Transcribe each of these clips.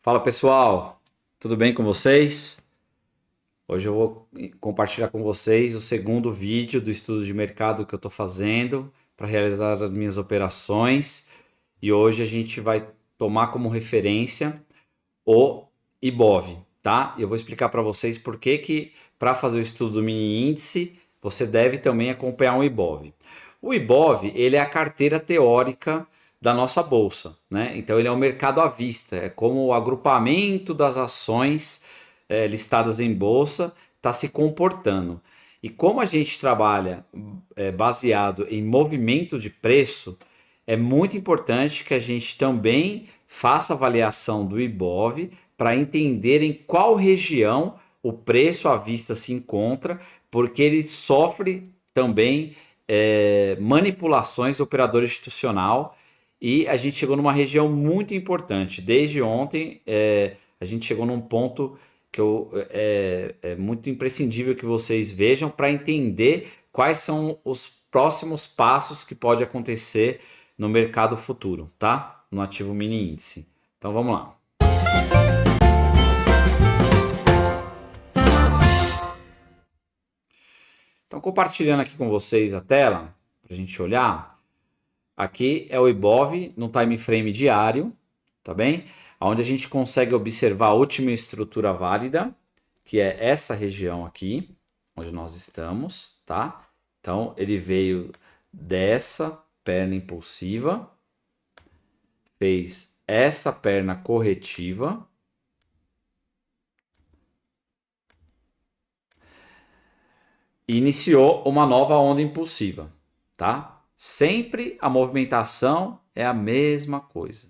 Fala pessoal, tudo bem com vocês? Hoje eu vou compartilhar com vocês o segundo vídeo do estudo de mercado que eu estou fazendo para realizar as minhas operações e hoje a gente vai tomar como referência o Ibov, tá? E eu vou explicar para vocês por que para fazer o estudo do mini índice você deve também acompanhar o Ibov. O Ibov, ele é a carteira teórica da nossa bolsa, né? Então ele é o mercado à vista, é como o agrupamento das ações listadas em bolsa está se comportando. E como a gente trabalha baseado em movimento de preço, é muito importante que a gente também faça avaliação do Ibov para entender em qual região o preço à vista se encontra, porque ele sofre também manipulações do operador institucional e a gente chegou numa região muito importante. Desde ontem, a gente chegou num ponto que é muito imprescindível que vocês vejam para entender quais são os próximos passos que pode acontecer no mercado futuro, tá? No ativo mini índice. Então vamos lá. Então compartilhando aqui com vocês a tela para a gente olhar. Aqui é o Ibov no time frame diário, tá bem? Onde a gente consegue observar a última estrutura válida, que é essa região aqui, onde nós estamos, tá? Então ele veio dessa perna impulsiva, fez essa perna corretiva, e iniciou uma nova onda impulsiva, tá? Sempre a movimentação é a mesma coisa,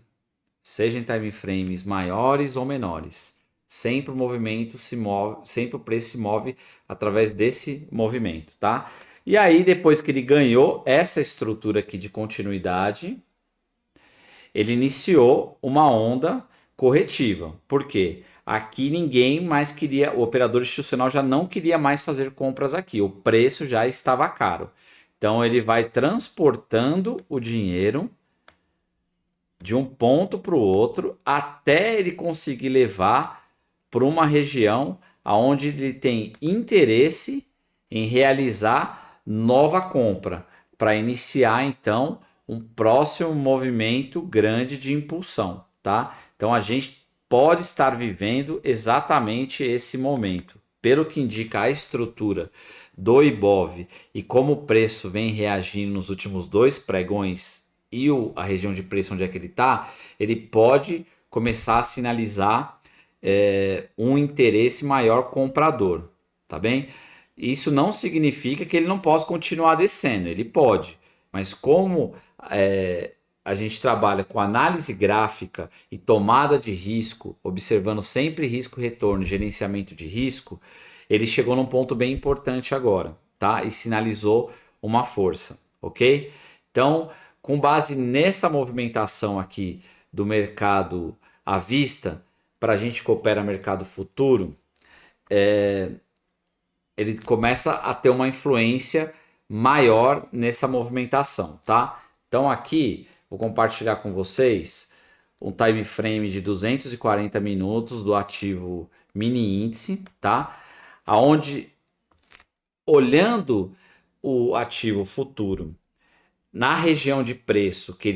seja em time frames maiores ou menores. Sempre o movimento se move, sempre o preço se move através desse movimento, tá? E aí, depois que ele ganhou essa estrutura aqui de continuidade, ele iniciou uma onda corretiva. Por quê? Aqui ninguém mais queria, o operador institucional já não queria mais fazer compras aqui, o preço já estava caro. Então ele vai transportando o dinheiro de um ponto para o outro até ele conseguir levar para uma região onde ele tem interesse em realizar nova compra, para iniciar então um próximo movimento grande de impulsão, tá? Então a gente pode estar vivendo exatamente esse momento. Pelo que indica a estrutura do Ibov e como o preço vem reagindo nos últimos dois pregões e a região de preço onde é que ele está, ele pode começar a sinalizar um interesse maior comprador, tá bem? Isso não significa que ele não possa continuar descendo, ele pode, mas como a gente trabalha com análise gráfica e tomada de risco, observando sempre risco-retorno, gerenciamento de risco, ele chegou num ponto bem importante agora, tá? E sinalizou uma força, ok? Então, com base nessa movimentação aqui do mercado à vista, para a gente que opera mercado futuro, ele começa a ter uma influência maior nessa movimentação, tá? Então aqui vou compartilhar com vocês um time frame de 240 minutos do ativo mini índice, tá? Aonde olhando o ativo futuro na região de preço que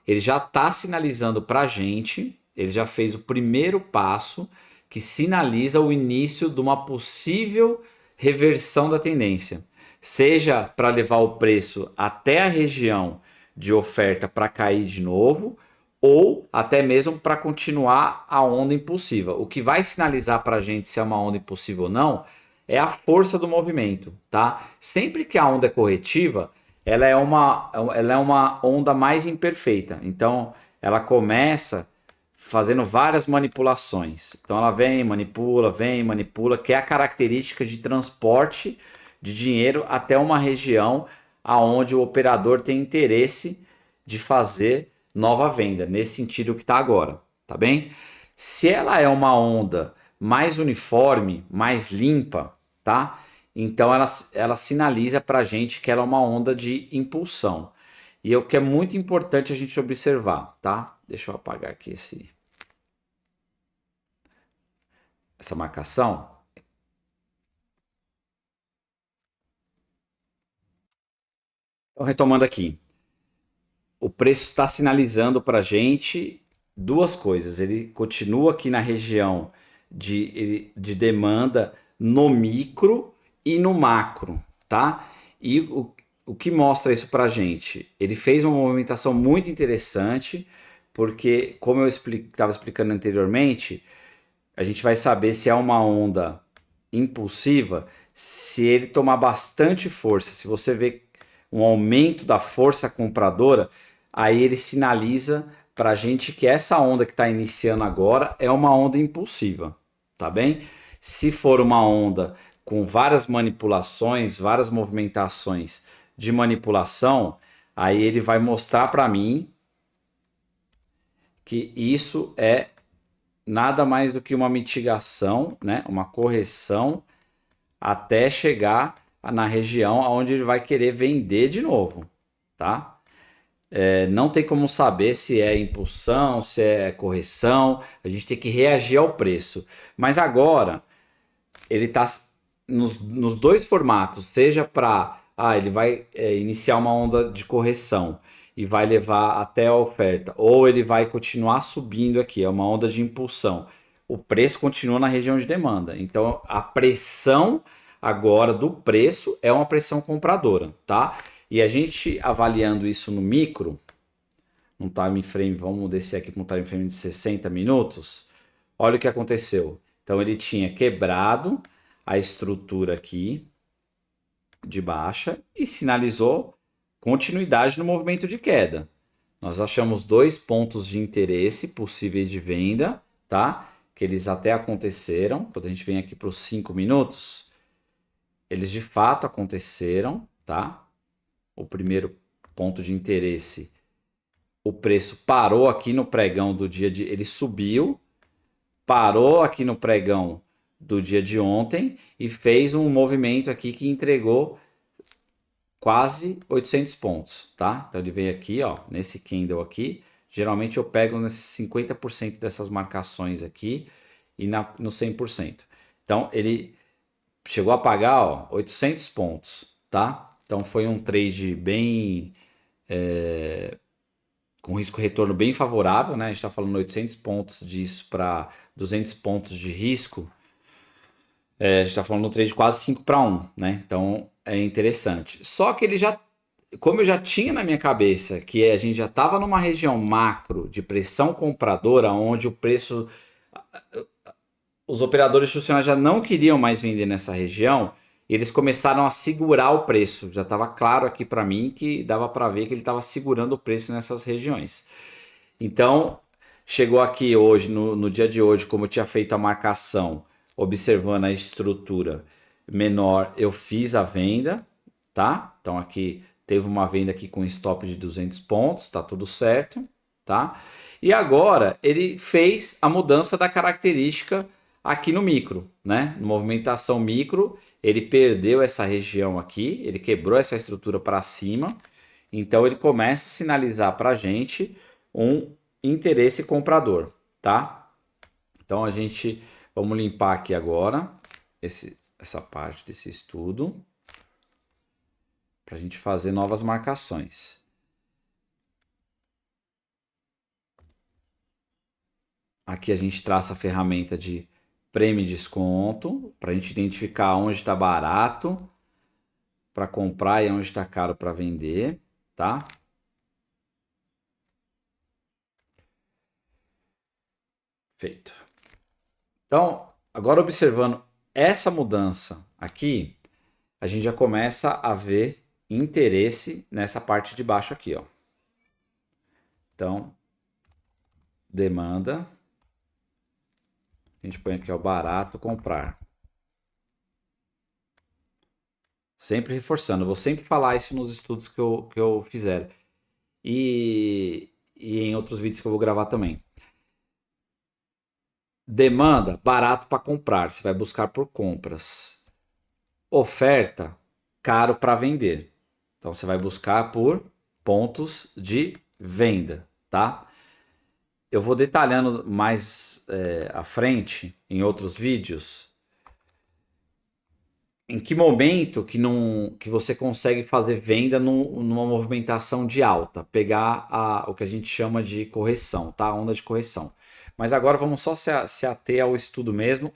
ele já está sinalizando para a gente, ele já fez o primeiro passo que sinaliza o início de uma possível reversão da tendência, seja para levar o preço até a região de oferta para cair de novo, ou até mesmo para continuar a onda impulsiva. O que vai sinalizar para a gente se é uma onda impulsiva ou não é a força do movimento, tá? Sempre que a onda é corretiva, ela é uma onda mais imperfeita. Então, ela começa fazendo várias manipulações. Então, ela vem, manipula, que é a característica de transporte de dinheiro até uma região aonde o operador tem interesse de fazer nova venda, nesse sentido que está agora, tá bem? Se ela é uma onda mais uniforme, mais limpa, tá? Então ela sinaliza para a gente que ela é uma onda de impulsão. E é o que é muito importante a gente observar, tá? Deixa eu apagar aqui esse. essa marcação. Então, retomando aqui, o preço está sinalizando para a gente duas coisas. Ele continua aqui na região de demanda no micro e no macro, tá? E o que mostra isso para a gente? Ele fez uma movimentação muito interessante, porque, como eu estava explicando anteriormente, a gente vai saber se é uma onda impulsiva se ele tomar bastante força. Se você vê um aumento da força compradora, aí ele sinaliza para a gente que essa onda que está iniciando agora é uma onda impulsiva, tá bem? Se for uma onda com várias manipulações, várias movimentações de manipulação, aí ele vai mostrar para mim que isso é nada mais do que uma mitigação, né? Uma correção até chegar na região onde ele vai querer vender de novo, tá? Não tem como saber se é impulsão, se é correção, a gente tem que reagir ao preço. Mas agora, ele está nos dois formatos, seja para, ele vai iniciar uma onda de correção e vai levar até a oferta, ou ele vai continuar subindo aqui, é uma onda de impulsão. O preço continua na região de demanda. Então, a pressão agora do preço é uma pressão compradora, tá? E a gente avaliando isso no micro, num time frame, vamos descer aqui para um time frame de 60 minutos. Olha o que aconteceu. Então ele tinha quebrado a estrutura aqui de baixa e sinalizou continuidade no movimento de queda. Nós achamos dois pontos de interesse possíveis de venda, tá? Que eles até aconteceram. Quando a gente vem aqui para os 5 minutos, eles de fato aconteceram, tá? O primeiro ponto de interesse, o preço parou aqui no pregão do dia de... Ele subiu, parou aqui no pregão do dia de ontem e fez um movimento aqui que entregou quase 800 pontos, tá? Então ele veio aqui, ó, nesse candle aqui. Geralmente eu pego nesses 50% dessas marcações aqui e no 100%. Então ele chegou a pagar, ó, 800 pontos, tá? Então foi um trade bem com risco-retorno bem favorável, né? A gente está falando 800 pontos disso para 200 pontos de risco. A gente está falando de um trade quase 5 para 1, né? Então é interessante. Só que ele já, como eu já tinha na minha cabeça que a gente já estava numa região macro de pressão compradora, onde o preço, os operadores institucionais já não queriam mais vender nessa região, e eles começaram a segurar o preço. Já estava claro aqui para mim que dava para ver que ele estava segurando o preço nessas regiões. Então, chegou aqui hoje, no dia de hoje, como eu tinha feito a marcação, observando a estrutura menor, eu fiz a venda, tá? Então aqui teve uma venda aqui com stop de 200 pontos, tá tudo certo, tá? E agora ele fez a mudança da característica aqui no micro, né? Movimentação micro, ele perdeu essa região aqui, ele quebrou essa estrutura para cima, então ele começa a sinalizar para a gente um interesse comprador, tá? Então a gente vamos limpar aqui agora essa parte desse estudo para a gente fazer novas marcações. Aqui a gente traça a ferramenta de prêmio e desconto para a gente identificar onde está barato para comprar e onde está caro para vender, tá? Feito. Então, agora observando essa mudança aqui, a gente já começa a ver interesse nessa parte de baixo aqui, ó. Então, demanda. A gente põe aqui, ó, barato comprar. Sempre reforçando, eu vou sempre falar isso nos estudos que eu fizer. E em outros vídeos que eu vou gravar também. Demanda, barato para comprar. Você vai buscar por compras. Oferta, caro para vender. Então você vai buscar por pontos de venda, tá? eu vou detalhando mais à frente, em outros vídeos, em que momento que você consegue fazer venda numa movimentação de alta, pegar o que a gente chama de correção, tá? Onda de correção. Mas agora vamos só se ater ao estudo mesmo,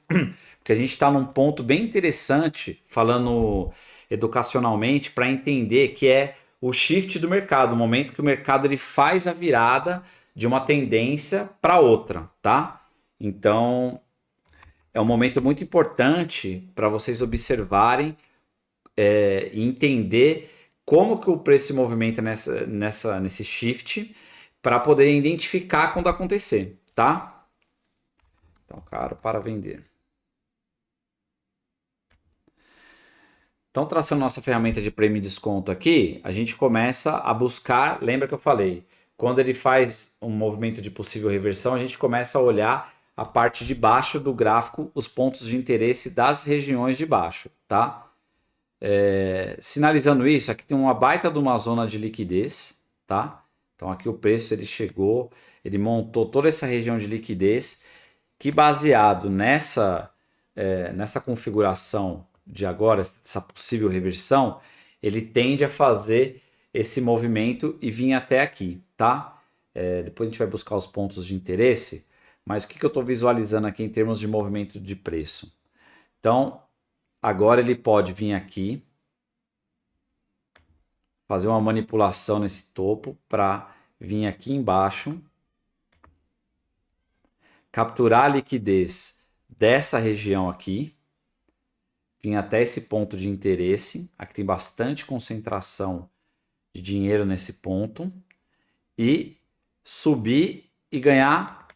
porque a gente está num ponto bem interessante, falando educacionalmente, para entender que é o shift do mercado, o momento que o mercado ele faz a virada de uma tendência para outra, tá? Então, é um momento muito importante para vocês observarem e entender como que o preço se movimenta nesse shift para poder identificar quando acontecer, tá? Então, caro para vender. Então, traçando nossa ferramenta de prêmio e desconto aqui, a gente começa a buscar, lembra que eu falei, quando ele faz um movimento de possível reversão, a gente começa a olhar a parte de baixo do gráfico, os pontos de interesse das regiões de baixo, tá? Sinalizando isso, aqui tem uma baita de uma zona de liquidez, tá? Então aqui o preço ele chegou, ele montou toda essa região de liquidez, que baseado nessa configuração de agora, essa possível reversão, ele tende a fazer esse movimento e vir até aqui, tá? Depois a gente vai buscar os pontos de interesse, mas o que eu estou visualizando aqui em termos de movimento de preço? Então, agora ele pode vir aqui, fazer uma manipulação nesse topo para vir aqui embaixo, capturar a liquidez dessa região aqui, vir até esse ponto de interesse, aqui tem bastante concentração de dinheiro nesse ponto, e subir e ganhar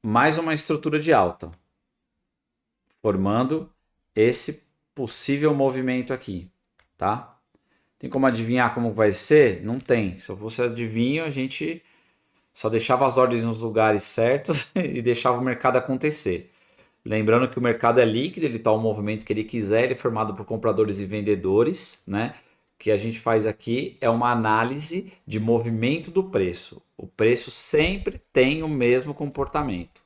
mais uma estrutura de alta, formando esse possível movimento aqui, tá? Tem como adivinhar como vai ser? Não tem. Se eu fosse adivinho, a gente só deixava as ordens nos lugares certos e deixava o mercado acontecer. Lembrando que o mercado é líquido, ele está o movimento que ele quiser, ele é formado por compradores e vendedores, né? O que a gente faz aqui é uma análise de movimento do preço. O preço sempre tem o mesmo comportamento.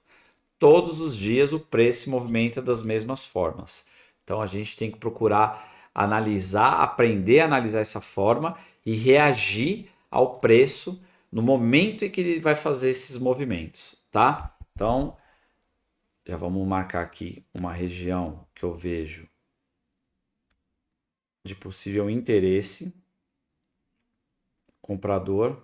Todos os dias o preço se movimenta das mesmas formas. Então a gente tem que procurar analisar, aprender a analisar essa forma e reagir ao preço no momento em que ele vai fazer esses movimentos, tá? Então, já vamos marcar aqui uma região que eu vejo de possível interesse, comprador.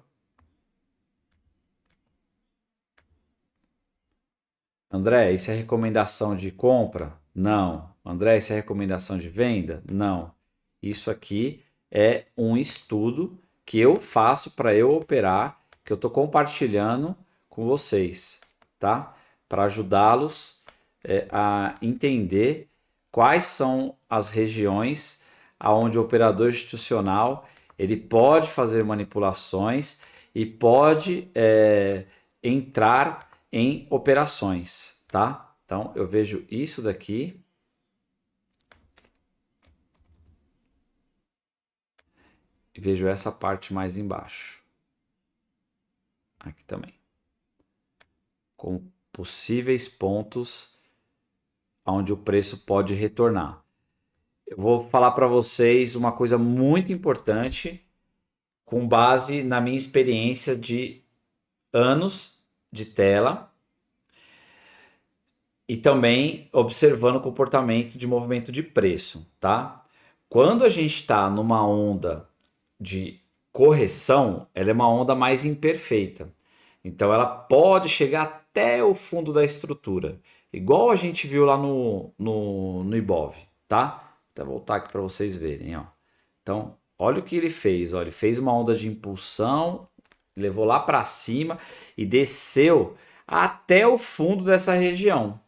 André, isso é recomendação de compra? Não. André, isso é recomendação de venda? Não. Isso aqui é um estudo que eu faço para eu operar, que eu estou compartilhando com vocês, tá? Para ajudá-los a entender quais são as regiões aonde o operador institucional ele pode fazer manipulações e pode entrar em operações, tá? Então eu vejo isso daqui e vejo essa parte mais embaixo. Aqui também. Com possíveis pontos onde o preço pode retornar. Eu vou falar para vocês uma coisa muito importante com base na minha experiência de anos de tela e também observando o comportamento de movimento de preço, tá? Quando a gente está numa onda de correção, ela é uma onda mais imperfeita. Então ela pode chegar até o fundo da estrutura, igual a gente viu lá no Ibov, tá? Vou até voltar aqui para vocês verem, ó. Então, olha o que ele fez, ó. Ele fez uma onda de impulsão, levou lá para cima e desceu até o fundo dessa região,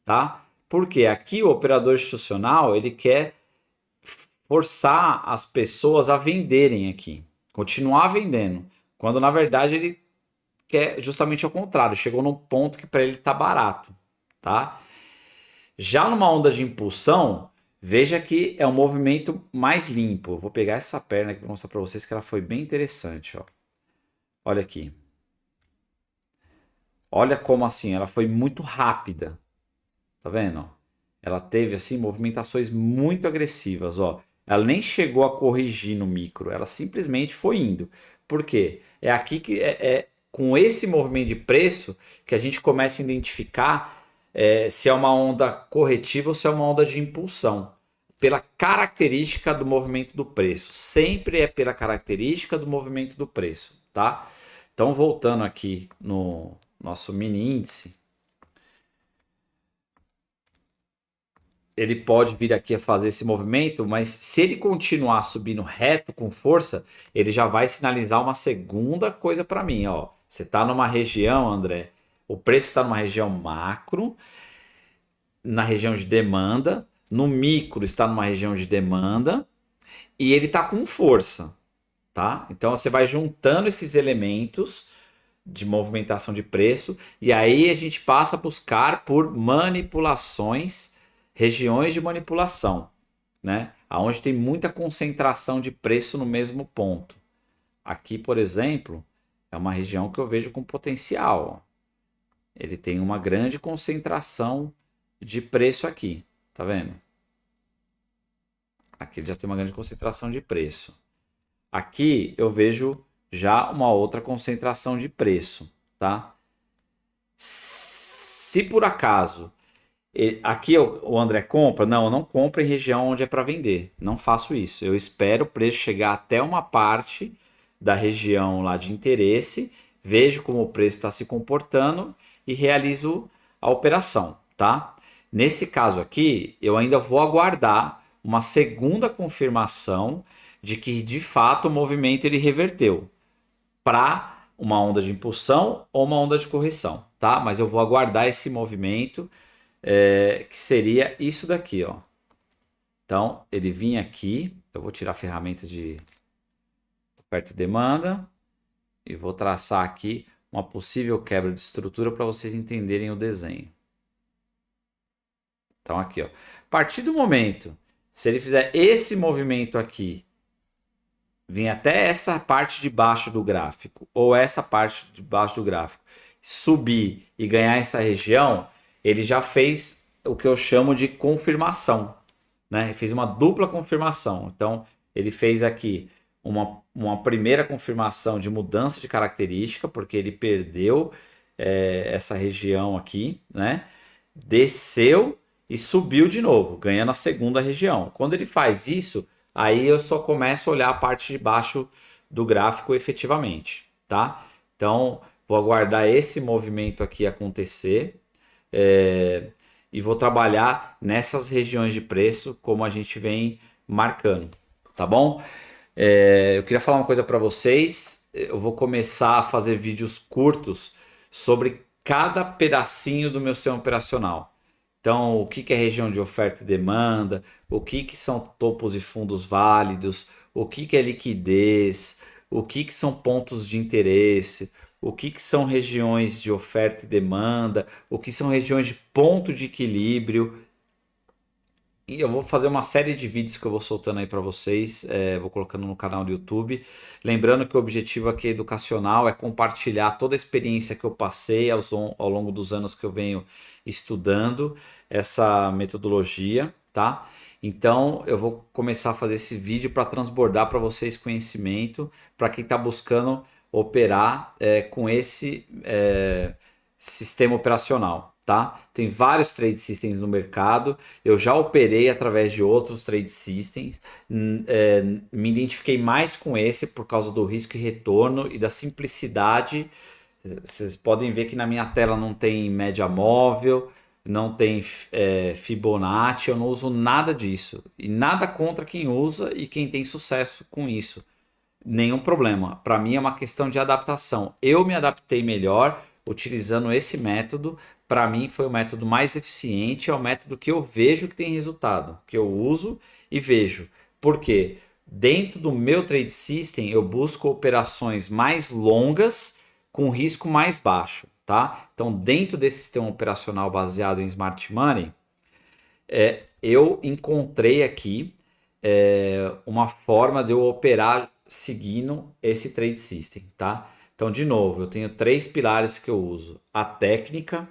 tá? Porque aqui o operador institucional ele quer forçar as pessoas a venderem aqui, continuar vendendo, quando na verdade ele quer justamente ao contrário, chegou num ponto que para ele tá barato, tá? Já numa onda de impulsão, veja que é um movimento mais limpo. Eu vou pegar essa perna aqui para mostrar para vocês que ela foi bem interessante, ó. Olha aqui. Olha como assim, ela foi muito rápida. Tá vendo? Ela teve assim movimentações muito agressivas, ó. Ela nem chegou a corrigir no micro, ela simplesmente foi indo. Por quê? É aqui que é com esse movimento de preço que a gente começa a identificar se é uma onda corretiva ou se é uma onda de impulsão. Pela característica do movimento do preço. Sempre é pela característica do movimento do preço, tá? Então, voltando aqui no nosso mini índice, ele pode vir aqui a fazer esse movimento, mas se ele continuar subindo reto com força, ele já vai sinalizar uma segunda coisa para mim, ó. Você está numa região, André, o preço está numa região macro, na região de demanda, no micro está numa região de demanda e ele está com força, tá? Então você vai juntando esses elementos de movimentação de preço e aí a gente passa a buscar por manipulações, regiões de manipulação, né? Aonde tem muita concentração de preço no mesmo ponto. Aqui, por exemplo, é uma região que eu vejo com potencial. Ele tem uma grande concentração de preço aqui, tá vendo? Aqui ele já tem uma grande concentração de preço. Aqui eu vejo já uma outra concentração de preço, tá? Se por acaso aqui o André compra, não, eu não compro em região onde é para vender. Não faço isso. Eu espero o preço chegar até uma parte da região lá de interesse, vejo como o preço está se comportando e realizo a operação, tá? Nesse caso aqui, eu ainda vou aguardar uma segunda confirmação de que de fato o movimento ele reverteu para uma onda de impulsão ou uma onda de correção, tá? Mas eu vou aguardar esse movimento que seria isso daqui, ó. Então, ele vinha aqui, eu vou tirar a ferramenta de oferta e demanda e vou traçar aqui uma possível quebra de estrutura para vocês entenderem o desenho. Então, aqui, ó. A partir do momento, se ele fizer esse movimento aqui, vir até essa parte de baixo do gráfico, ou essa parte de baixo do gráfico, subir e ganhar essa região, ele já fez o que eu chamo de confirmação, né? Ele fez uma dupla confirmação. Então, ele fez aqui uma primeira confirmação de mudança de característica, porque ele perdeu essa região aqui, né? Desceu e subiu de novo, ganhando a segunda região. Quando ele faz isso, aí eu só começo a olhar a parte de baixo do gráfico efetivamente, tá? Então, vou aguardar esse movimento aqui acontecer e vou trabalhar nessas regiões de preço como a gente vem marcando, tá bom? Eu queria falar uma coisa para vocês. Eu vou começar a fazer vídeos curtos sobre cada pedacinho do meu sistema operacional. Então, o que que é região de oferta e demanda, o que que são topos e fundos válidos, o que que é liquidez, o que que são pontos de interesse, o que que são regiões de oferta e demanda, o que são regiões de ponto de equilíbrio. E eu vou fazer uma série de vídeos que eu vou soltando aí para vocês, vou colocando no canal do YouTube. Lembrando que o objetivo aqui educacional é compartilhar toda a experiência que eu passei ao longo dos anos que eu venho estudando essa metodologia, tá? Então eu vou começar a fazer esse vídeo para transbordar para vocês conhecimento, para quem está buscando operar com esse sistema operacional, tá? Tem vários trade systems no mercado. Eu já operei através de outros trade systems. Me identifiquei mais com esse por causa do risco e retorno e da simplicidade. Vocês podem ver que na minha tela não tem média móvel, não tem Fibonacci, eu não uso nada disso. E nada contra quem usa e quem tem sucesso com isso. Nenhum problema. Para mim é uma questão de adaptação. Eu me adaptei melhor utilizando esse método. Para mim foi o método mais eficiente, é o método que eu vejo que tem resultado, que eu uso e vejo. Por quê? Dentro do meu trade system eu busco operações mais longas com risco mais baixo, tá? Então, dentro desse sistema operacional baseado em Smart Money, eu encontrei aqui uma forma de eu operar seguindo esse trade system, tá? Então, de novo, eu tenho 3 pilares que eu uso: a técnica,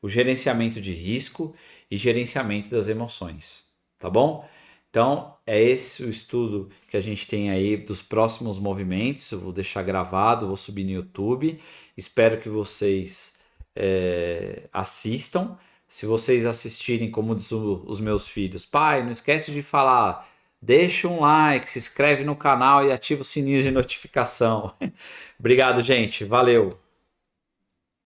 o gerenciamento de risco e gerenciamento das emoções, tá bom? Então, é esse o estudo que a gente tem aí dos próximos movimentos. Eu vou deixar gravado, vou subir no YouTube. Espero que vocês assistam. Se vocês assistirem, como diz os meus filhos, pai, não esquece de falar, deixa um like, se inscreve no canal e ativa o sininho de notificação. Obrigado, gente. Valeu.